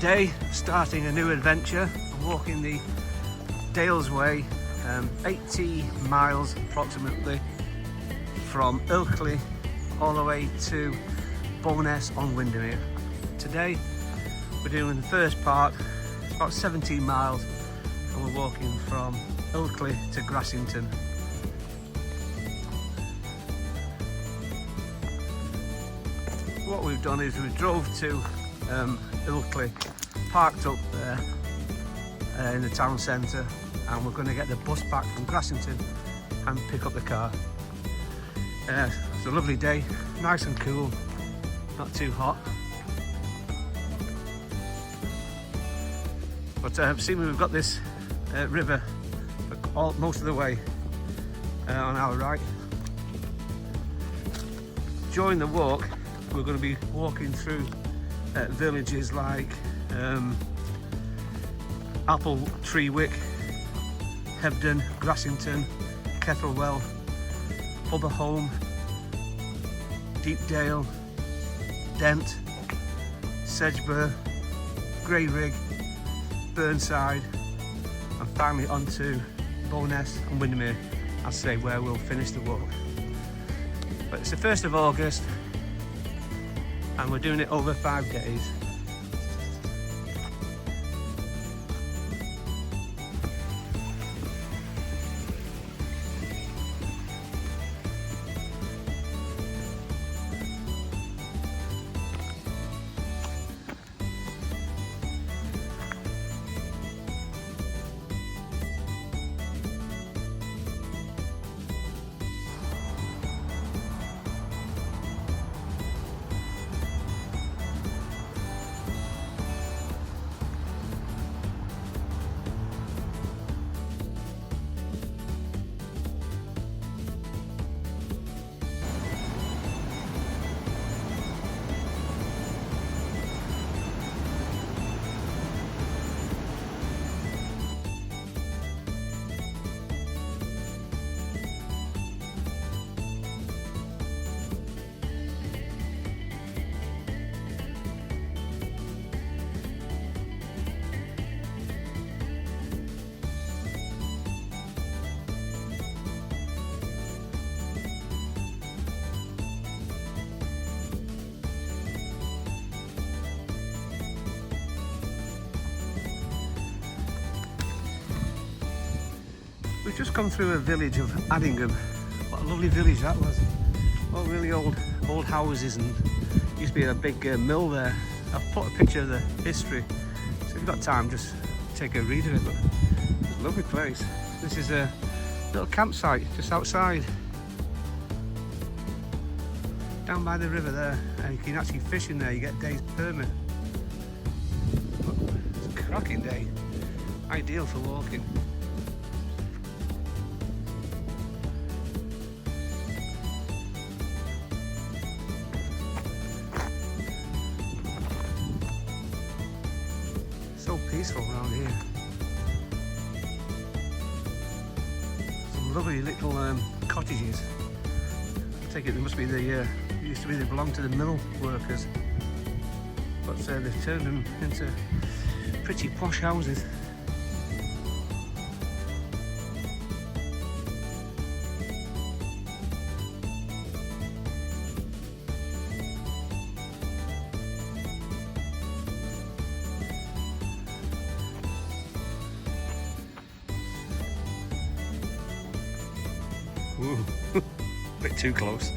Today, starting a new adventure, walking the Dales Way, 80 miles approximately from Ilkley all the way to Bowness-on-Windermere. Today we're doing the first part, it's about 17 miles, and we're walking from Ilkley to Grassington. What we've done is we drove to Ilkley, parked up there in the town centre, and we're going to get the bus back from Grassington and pick up the car. It's a lovely day, nice and cool, not too hot. But see, we've got this river most of the way on our right. During the walk, we're going to be walking through villages like Apple Tree Wick, Hebden, Grassington, Kettlewell, Hubberholme, Deepdale, Dent, Sedgeburgh, Greyrig, Burneside, and finally onto Bowness-on-Windermere, I'll say, where we'll finish the walk. But it's the 1st of August and we're doing it over 5 days. We've just come through a village of Addingham. What a lovely village that was. All really old houses, and used to be a big mill there. I've put a picture of the history, so if you've got time, just take a read of it. But it's a lovely place. This is a little campsite just outside, down by the river there, and you can actually fish in there. You get a day's permit. It's a cracking day, ideal for walking. So peaceful around here. Some lovely little cottages. I take it they must be they belong to the mill workers, but they've turned them into pretty posh houses. Ooh, a bit too close.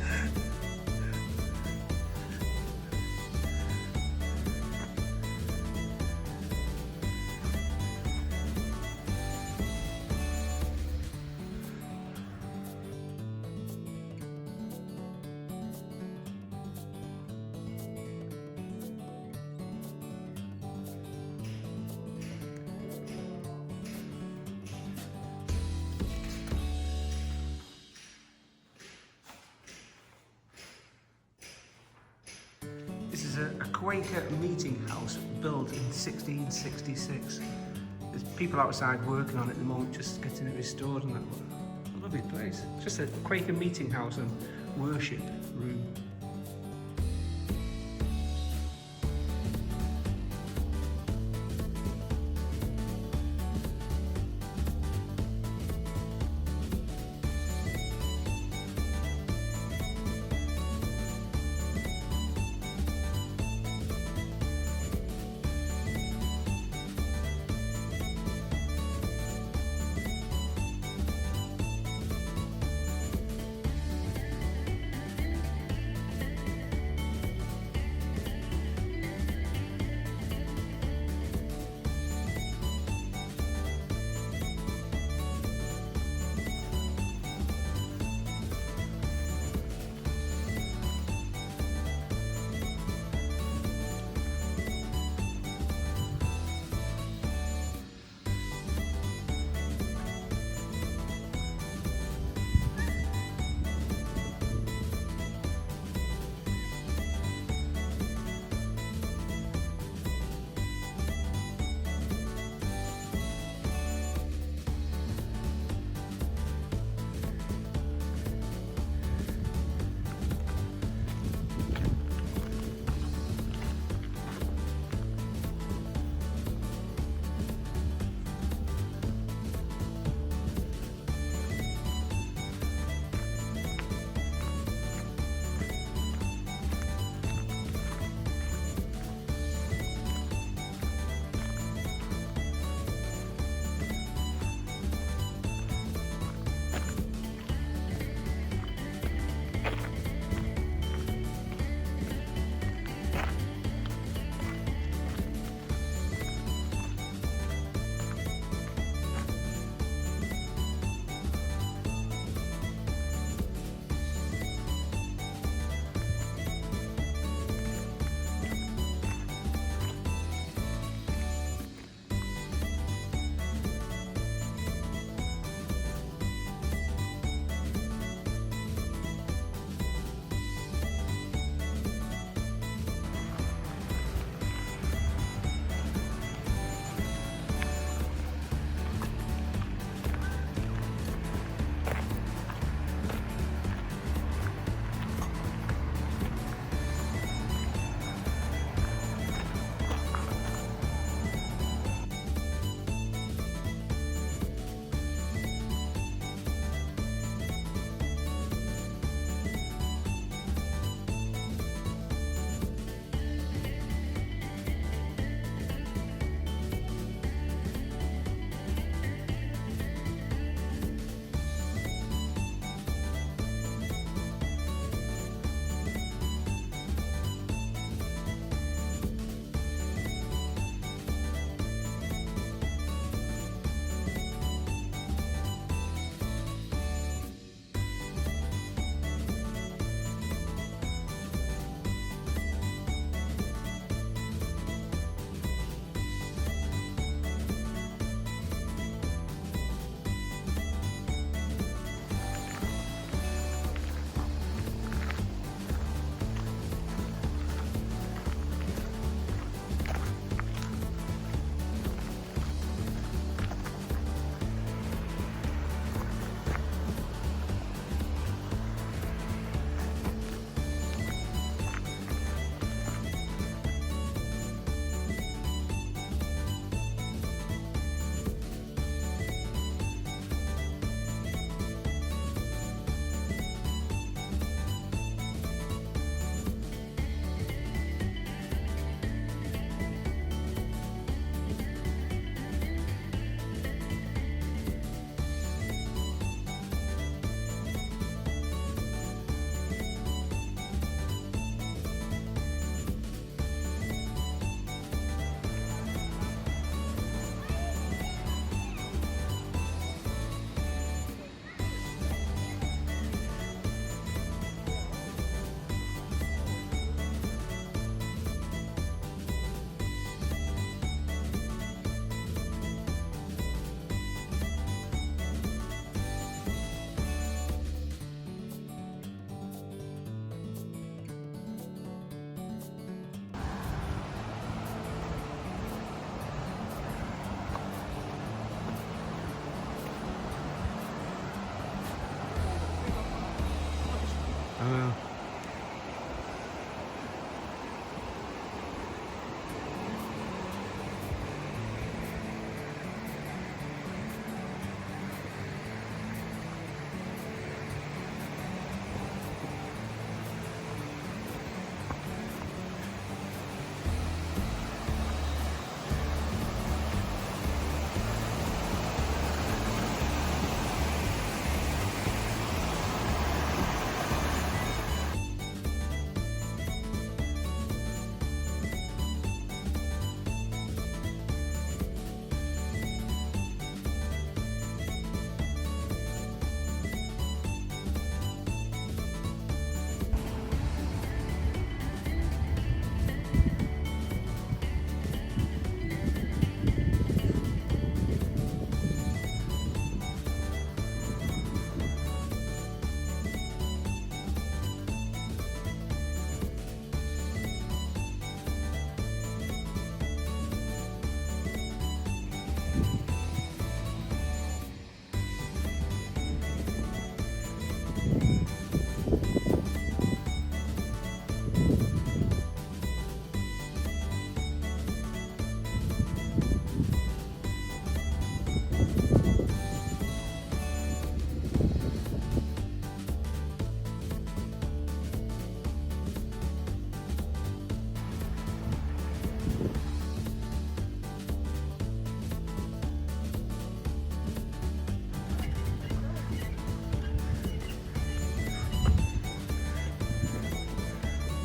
This is a Quaker meeting house built in 1666. There's people outside working on it at the moment, just getting it restored and that one. A lovely place. It's just a Quaker meeting house and worship room.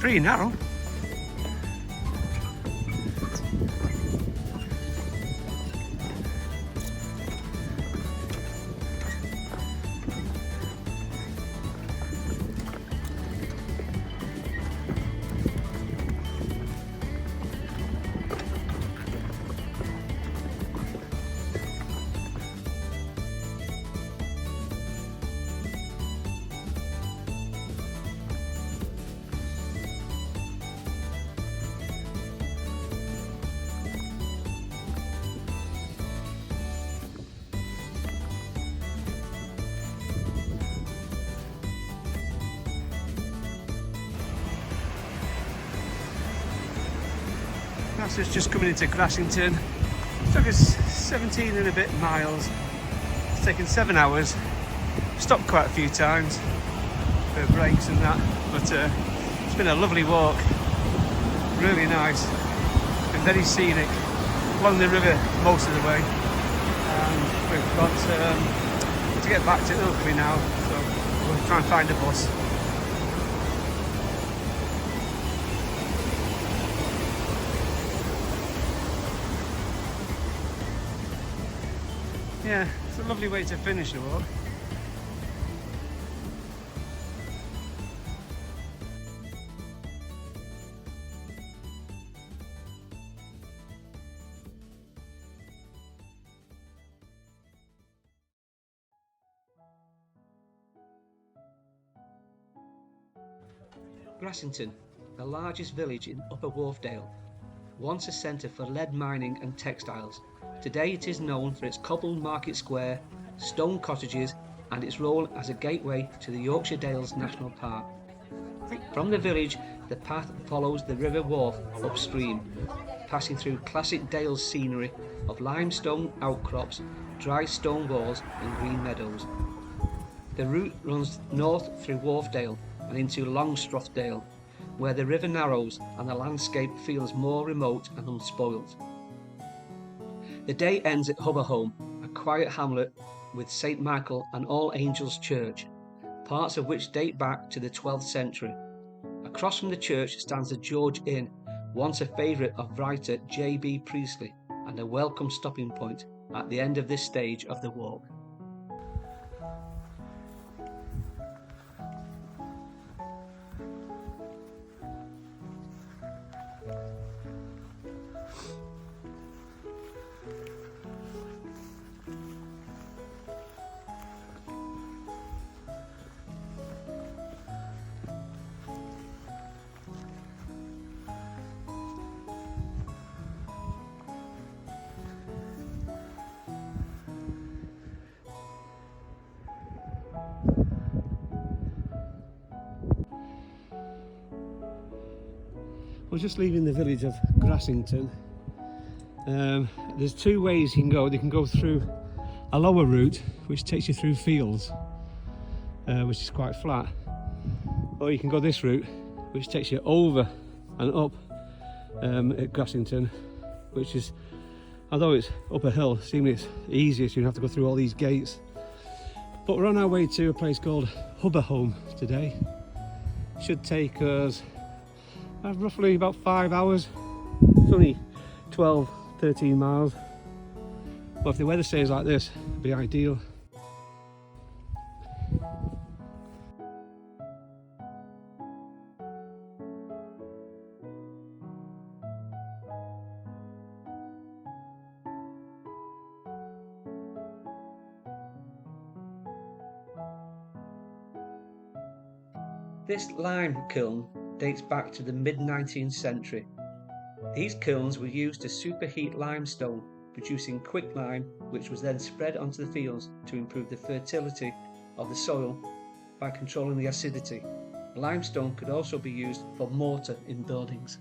pretty narrow. That's us just coming into Grassington. Took us 17 and a bit miles. It's taken 7 hours. Stopped quite a few times for breaks and that, but it's been a lovely walk. Really nice. Been very scenic along the river most of the way. And we've got to get back to Ilkley now, so we'll try and find a bus. Yeah, it's a lovely way to finish the walk. Grassington, the largest village in Upper Wharfdale, once a centre for lead mining and textiles. Today it is known for its cobbled market square, stone cottages and its role as a gateway to the Yorkshire Dales National Park. From the village, the path follows the River Wharfe upstream, passing through classic Dales scenery of limestone outcrops, dry stone walls and green meadows. The route runs north through Wharfdale and into Longstrothdale, where the river narrows and the landscape feels more remote and unspoilt. The day ends at Hubberholme, a quiet hamlet with St Michael and All Angels Church, parts of which date back to the 12th century. Across from the church stands the George Inn, once a favourite of writer J.B. Priestley, and a welcome stopping point at the end of this stage of the walk. We're just leaving the village of Grassington. There's two ways you can go. You can go through a lower route which takes you through fields, which is quite flat, or you can go this route which takes you over and up at Grassington, which is, although it's up a hill, seemingly it's easier, so you don't have to go through all these gates. But we're on our way to a place called Hubberholme today. Should take us roughly about 5 hours. It's only 12-13 miles, but if the weather stays like this, it'd be ideal. This lime kiln dates back to the mid-19th century. These kilns were used to superheat limestone, producing quicklime, which was then spread onto the fields to improve the fertility of the soil by controlling the acidity. Limestone could also be used for mortar in buildings.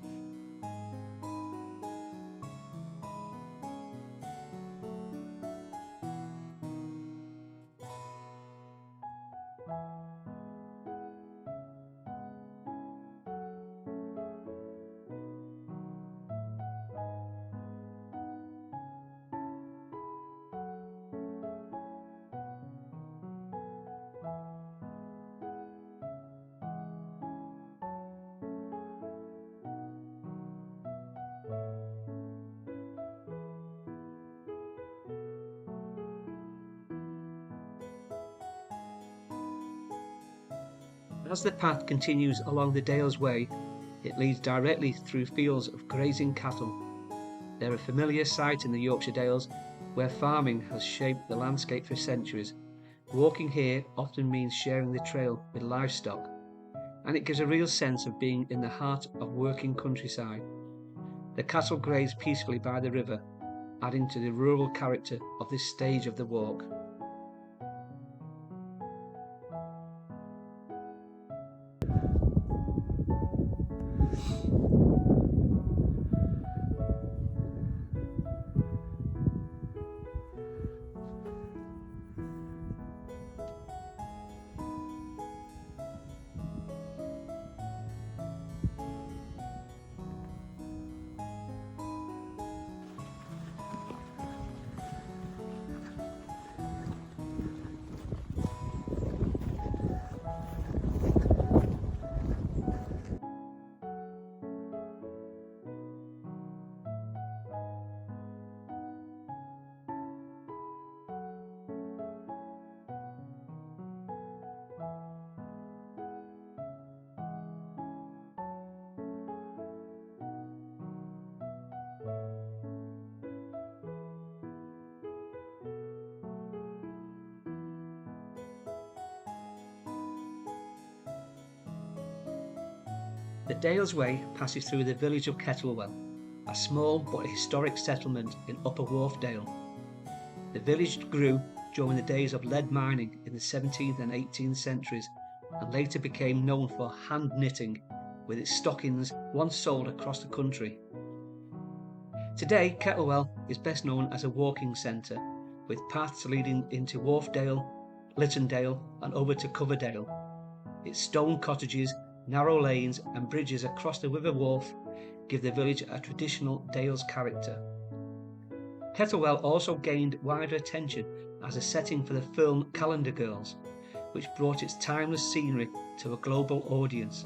As the path continues along the Dales Way, it leads directly through fields of grazing cattle. They're a familiar sight in the Yorkshire Dales, where farming has shaped the landscape for centuries. Walking here often means sharing the trail with livestock, and it gives a real sense of being in the heart of working countryside. The cattle graze peacefully by the river, adding to the rural character of this stage of the walk. The Dales Way passes through the village of Kettlewell, a small but historic settlement in Upper Wharfdale. The village grew during the days of lead mining in the 17th and 18th centuries and later became known for hand knitting, with its stockings once sold across the country. Today, Kettlewell is best known as a walking centre, with paths leading into Wharfdale, Littondale and over to Coverdale. Its stone cottages, narrow lanes and bridges across the River Wharfe give the village a traditional Dales character. Kettlewell also gained wider attention as a setting for the film Calendar Girls, which brought its timeless scenery to a global audience.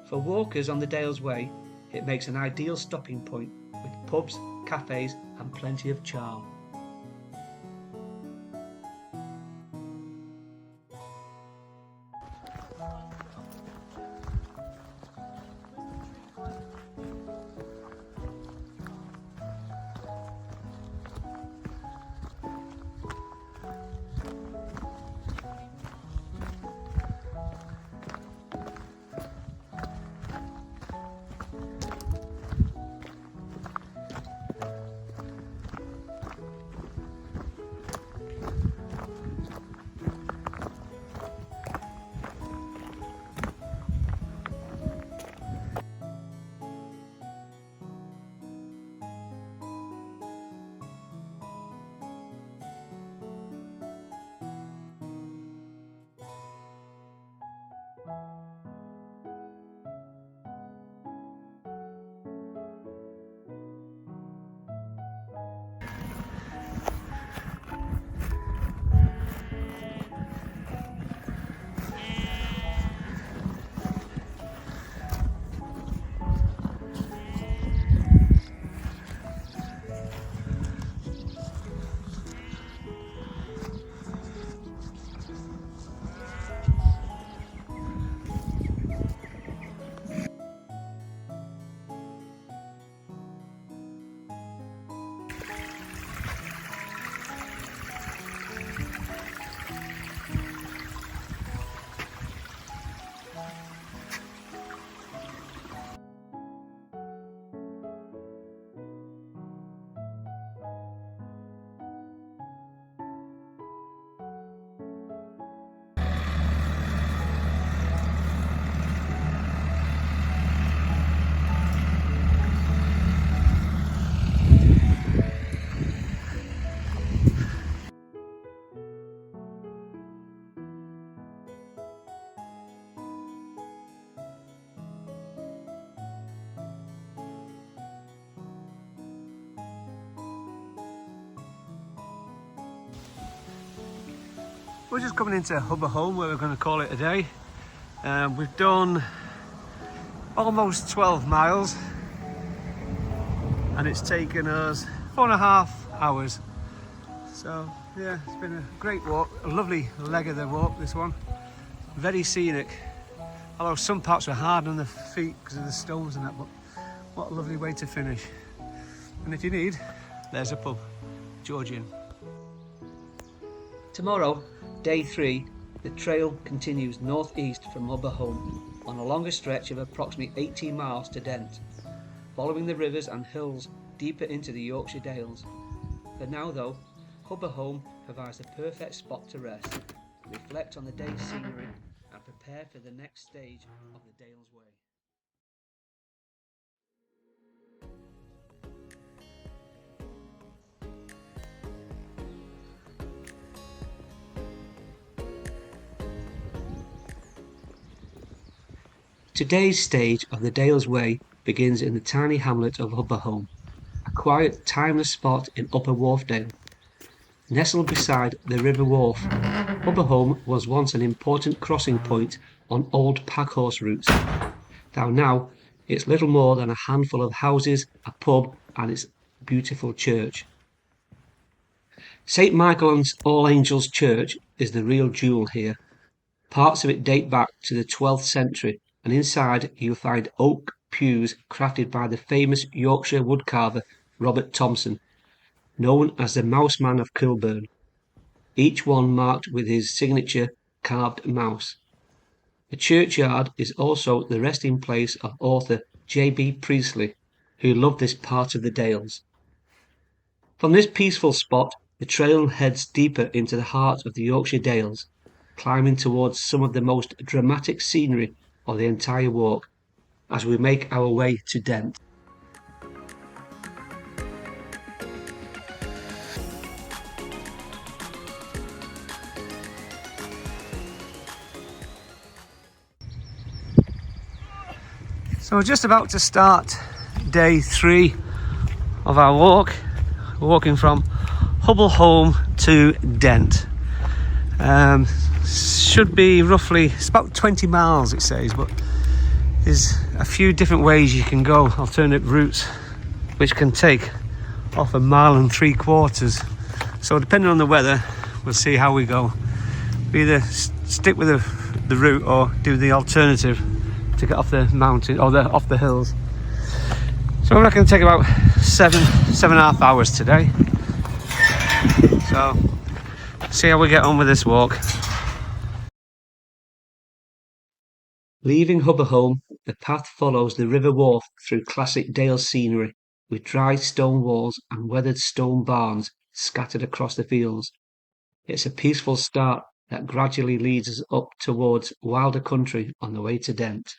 For walkers on the Dales Way, it makes an ideal stopping point with pubs, cafes and plenty of charm. We're just coming into Hubberholme, where we're going to call it a day. We've done almost 12 miles and it's taken us 4.5 hours. So yeah, it's been a great walk, a lovely leg of the walk, this one. Very scenic, Although some parts were hard on the feet because of the stones and that, but what a lovely way to finish. And if you need, there's a pub, Georgian. Tomorrow, day 3, the trail continues northeast from Hubberholme on a longer stretch of approximately 18 miles to Dent, following the rivers and hills deeper into the Yorkshire Dales. For now though, Hubberholme provides the perfect spot to rest, reflect on the day's scenery and prepare for the next stage of the Dales Way. Today's stage of the Dales Way begins in the tiny hamlet of Hubberholme, a quiet, timeless spot in Upper Wharfdale. Nestled beside the River Wharfe, Hubberholme was once an important crossing point on old packhorse routes, though now it's little more than a handful of houses, a pub and its beautiful church. St Michael and All Angels Church is the real jewel here. Parts of it date back to the 12th century, and inside you'll find oak pews crafted by the famous Yorkshire woodcarver Robert Thompson, known as the Mouse Man of Kilburn, each one marked with his signature carved mouse. The churchyard is also the resting place of author J.B. Priestley, who loved this part of the Dales. From this peaceful spot, the trail heads deeper into the heart of the Yorkshire Dales, climbing towards some of the most dramatic scenery of the entire walk as we make our way to Dent. So we're just about to start day 3 of our walk. We're walking from Hubberholme to Dent. Should be roughly, it's about 20 miles it says, but there's a few different ways you can go, alternate routes, which can take off 1.75 miles. So depending on the weather, we'll see how we go. We either stick with the route or do the alternative to get off the mountain or off the hills. So I reckon it'll take about 7.5 hours today. So see how we get on with this walk. Leaving Hubberholme, the path follows the River Wharfe through classic Dale scenery, with dry stone walls and weathered stone barns scattered across the fields. It's a peaceful start that gradually leads us up towards wilder country on the way to Dent.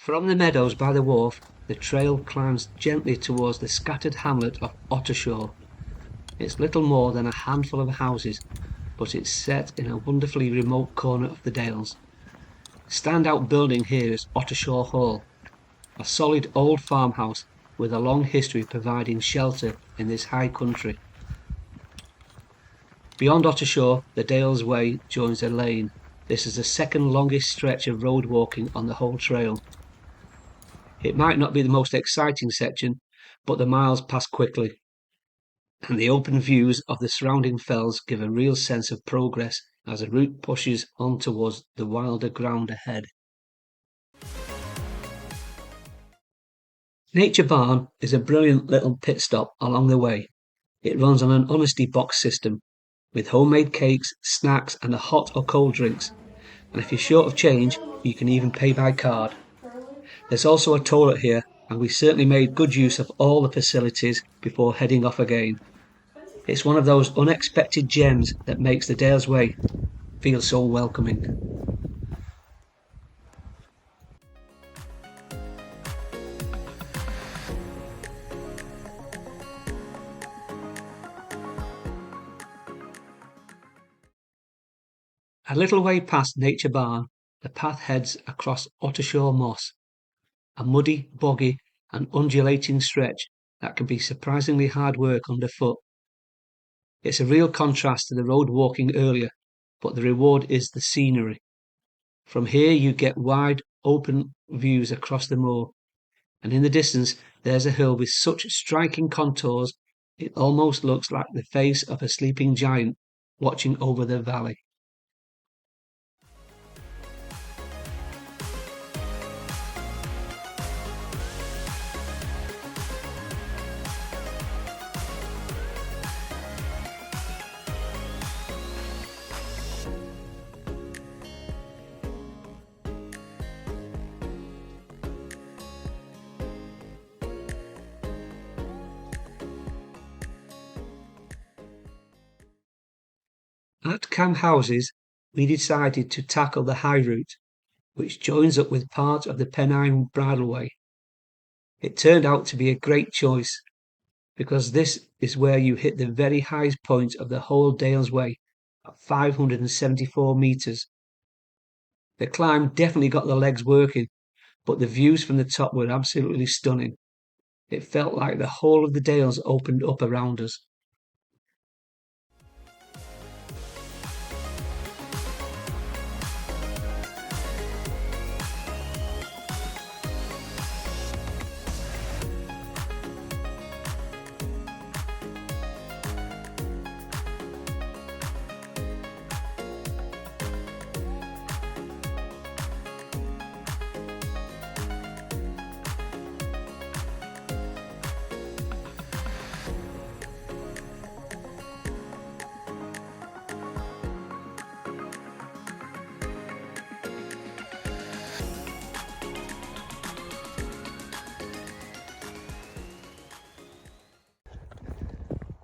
From the meadows by the wharf, the trail climbs gently towards the scattered hamlet of Ottershaw. It's little more than a handful of houses, but it's set in a wonderfully remote corner of the Dales. Standout building here is Ottershaw Hall, a solid old farmhouse with a long history providing shelter in this high country. Beyond Ottershaw, the Dales Way joins a lane, this is the second longest stretch of road walking on the whole trail. It might not be the most exciting section, but the miles pass quickly, and the open views of the surrounding fells give a real sense of progress as the route pushes on towards the wilder ground ahead. Nature Barn is a brilliant little pit stop along the way. It runs on an honesty box system, with homemade cakes, snacks and hot or cold drinks, and if you're short of change, you can even pay by card. There's also a toilet here, and we certainly made good use of all the facilities before heading off again. It's one of those unexpected gems that makes the Dales Way feel so welcoming. A little way past Nature Barn, the path heads across Ottershaw Moss, a muddy, boggy and undulating stretch that can be surprisingly hard work underfoot. It's a real contrast to the road walking earlier, but the reward is the scenery. From here you get wide, open views across the moor, and in the distance there's a hill with such striking contours it almost looks like the face of a sleeping giant watching over the valley. At Cam Houses, we decided to tackle the high route, which joins up with part of the Pennine Bridleway. It turned out to be a great choice, because this is where you hit the very highest point of the whole Dales Way at 574 metres. The climb definitely got the legs working, but the views from the top were absolutely stunning. It felt like the whole of the Dales opened up around us.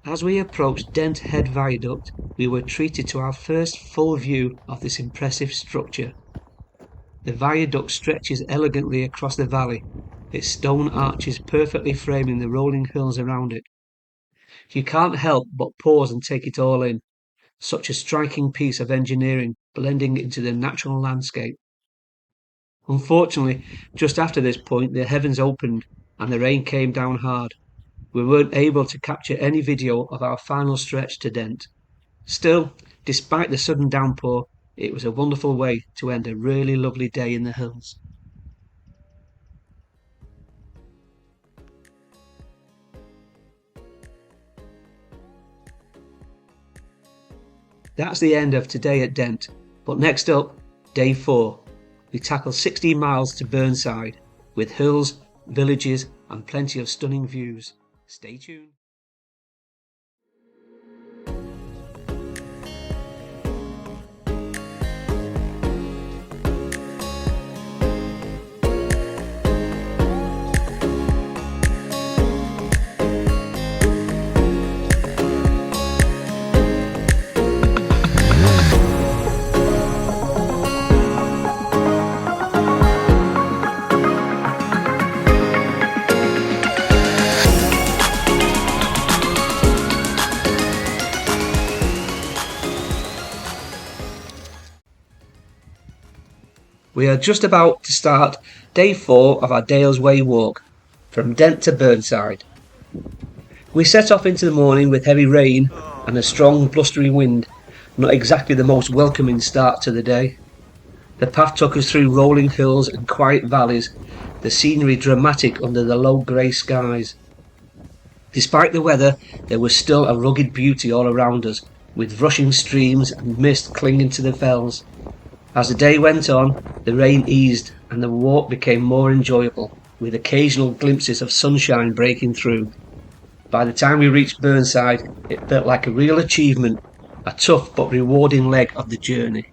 As we approached Dent Head Viaduct, we were treated to our first full view of this impressive structure. The viaduct stretches elegantly across the valley, its stone arches perfectly framing the rolling hills around it. You can't help but pause and take it all in, such a striking piece of engineering blending into the natural landscape. Unfortunately, just after this point the heavens opened and the rain came down hard. We weren't able to capture any video of our final stretch to Dent. Still, despite the sudden downpour, it was a wonderful way to end a really lovely day in the hills. That's the end of today at Dent, but next up, day 4. We tackle 16 miles to Burneside, with hills, villages and plenty of stunning views. Stay tuned. We are just about to start day 4 of our Dales Way walk, from Dent to Burneside. We set off into the morning with heavy rain and a strong blustery wind, not exactly the most welcoming start to the day. The path took us through rolling hills and quiet valleys, the scenery dramatic under the low grey skies. Despite the weather, there was still a rugged beauty all around us, with rushing streams and mist clinging to the fells. As the day went on, the rain eased and the walk became more enjoyable, with occasional glimpses of sunshine breaking through. By the time we reached Burneside, it felt like a real achievement, a tough but rewarding leg of the journey.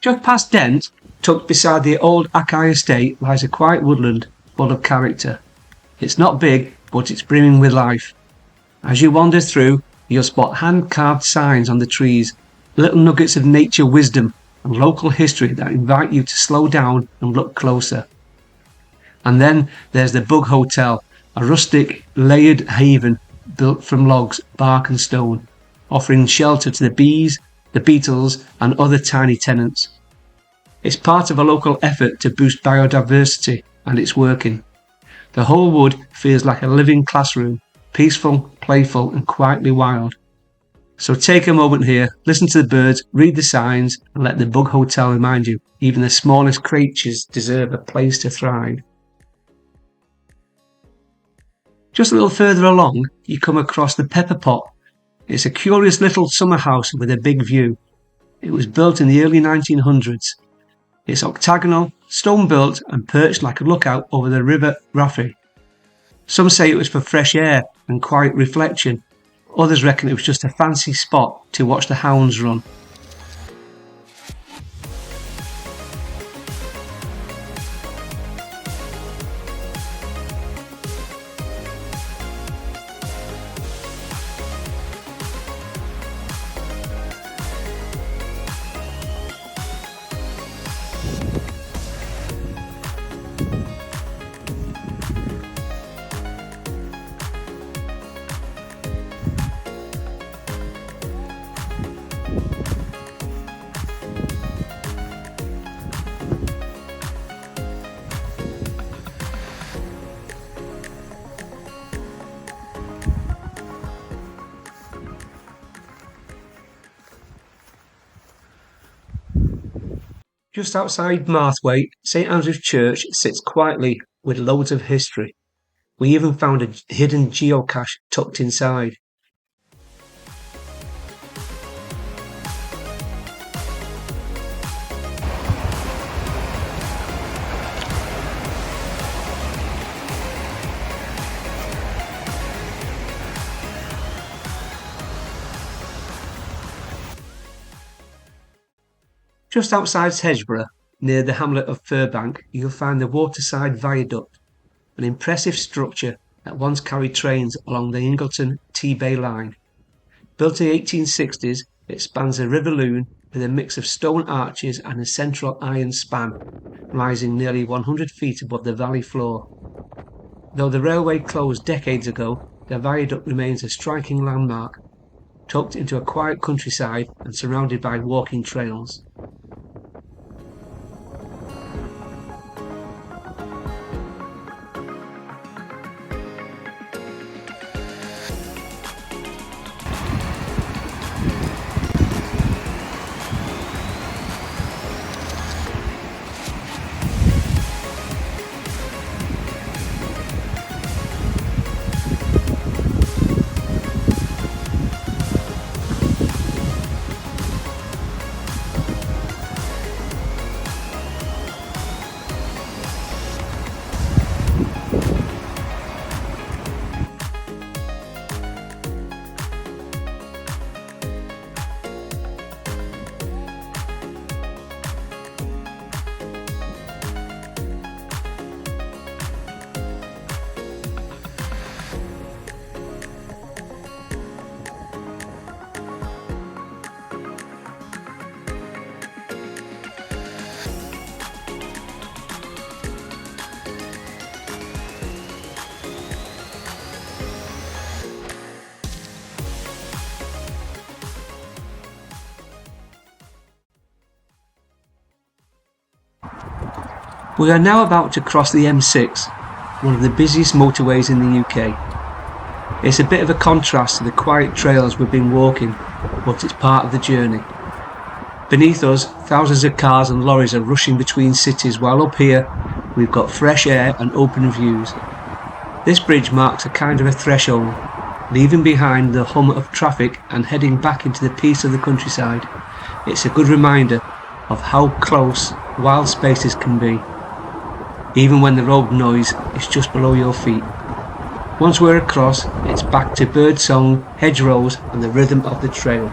Just past Dent, tucked beside the old Ackay estate, lies a quiet woodland full of character. It's not big, but it's brimming with life. As you wander through, you'll spot hand-carved signs on the trees, little nuggets of nature wisdom and local history that invite you to slow down and look closer. And then there's the Bug Hotel, a rustic, layered haven built from logs, bark and stone, offering shelter to the bees, the beetles and other tiny tenants. It's part of a local effort to boost biodiversity, and it's working. The whole wood feels like a living classroom, peaceful, playful and quietly wild. So take a moment here, listen to the birds, read the signs and let the Bug Hotel remind you even the smallest creatures deserve a place to thrive. Just a little further along, you come across the Pepper Pot. It's a curious little summer house with a big view. It was built in the early 1900s. It's octagonal, stone built and perched like a lookout over the River Raffy. Some say it was for fresh air and quiet reflection. Others reckon it was just a fancy spot to watch the hounds run. Just outside Marthwaite, St Andrew's Church sits quietly with loads of history. We even found a hidden geocache tucked inside. Just outside Hedgeborough, near the hamlet of Furbank, you'll find the Waterside Viaduct, an impressive structure that once carried trains along the Ingleton T-Bay line. Built in the 1860s, it spans a river Lune with a mix of stone arches and a central iron span, rising nearly 100 feet above the valley floor. Though the railway closed decades ago, the viaduct remains a striking landmark, tucked into a quiet countryside and surrounded by walking trails. We are now about to cross the M6, one of the busiest motorways in the UK. It's a bit of a contrast to the quiet trails we've been walking, but it's part of the journey. Beneath us, thousands of cars and lorries are rushing between cities, while up here we've got fresh air and open views. This bridge marks a kind of a threshold, leaving behind the hum of traffic and heading back into the peace of the countryside. It's a good reminder of how close wild spaces can be, even when the road noise is just below your feet. Once we're across, it's back to bird song, hedgerows and the rhythm of the trail.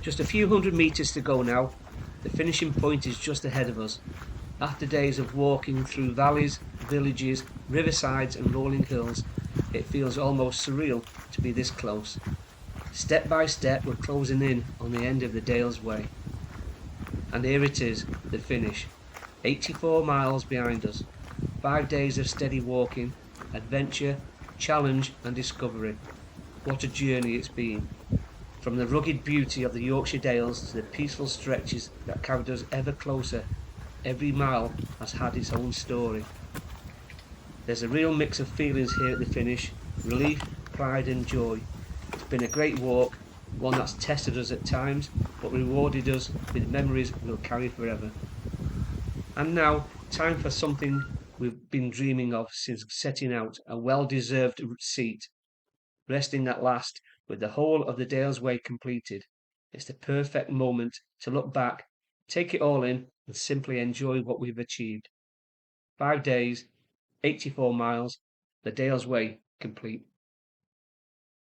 Just a few hundred metres to go now. The finishing point is just ahead of us. After days of walking through valleys, villages, riversides and rolling hills, it feels almost surreal to be this close. Step by step we're closing in on the end of the Dales Way. And here it is, the finish. 84 miles behind us. 5 days of steady walking, adventure, challenge and discovery. What a journey it's been. From the rugged beauty of the Yorkshire Dales to the peaceful stretches that carried us ever closer, every mile has had its own story. There's a real mix of feelings here at the finish, relief, pride and joy. It's been a great walk, one that's tested us at times, but rewarded us with memories we'll carry forever. And now, time for something we've been dreaming of since setting out, a well-deserved seat. Resting at last, with the whole of the Dales Way completed. It's the perfect moment to look back, take it all in, and simply enjoy what we've achieved. 5 days, 84 miles, the Dales Way complete.